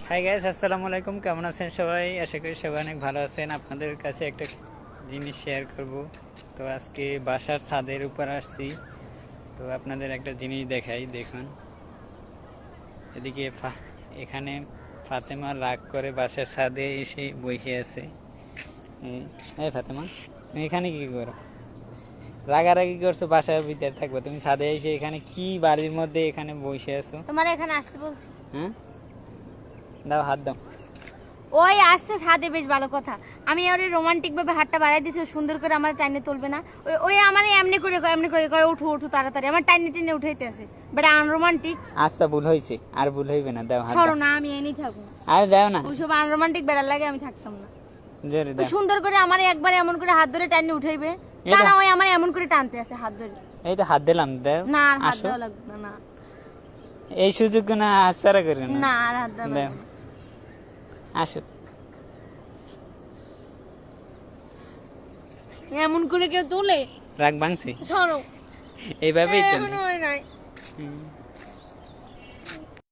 Hi guys, আসসালামু আলাইকুম। কেমন আছেন সবাই? আশা করি সবাই অনেক ভালো আছেন। আপনাদের কাছে একটা জিনিস শেয়ার করব। তো আজকে বাসার ছাদের উপর আসছি। তো আপনাদের একটা জিনিস দেখাই, দেখুন। এদিকে এখানে ফাতেমা রাগ করে বাসার ছাদে এসে বসে আছে। এই ফাতেমা, তুমি এখানে কি করো? রাগারাগি করছো, বাসার ভিতরে থাকবো, তুমি ছাদে এসে এখানে কি বাড়ির মধ্যে এখানে বসে আছো? তোমার এখানে আসতে বলছি। হ্যাঁ, দাও, হাত দাও। ওই আসছে ছাদে, বেশ ভালো কথা। আমি ওরে রোমান্টিক ভাবে হাতটা বাড়াই দিয়েছি, সুন্দর করে আমার টাইনে তুলবে না। ওই ওই আমার এমনি করে কয় উঠু উঠু তাড়াতাড়ি, আমার টাইনে টেনে উঠাইতে আছে। But unromantic. আচ্ছা, ভুল হয়েছে, আর ভুল হইবে না, দাও হাত সরো দাও। না, আমি এনেই থাকবো। আরে দাও না, ওইসব আনরোমান্টিক বেড়ার লাগে আমি থাকতাম না। জোরে ওই দাও। সুন্দর করে আমার একবার এমন করে হাত ধরে টাইনে উঠাইবে, এই তা তো। না ওই আমার এমন করে টানতে আছে হাত ধরে। এই তো হাত দিলাম, দাও। না আর হাত আসো, দেওয়া লাগবে না। এই সুযোগ না হাতছাড়া করবে না। না আর হাত দেওয়া দাও, লাগবে না। আসো। এমন করে কেউ তোলে? রাগ ভাঙছি, সরো। এইভাবেই চলে। এখনো হয় নাই। হুম।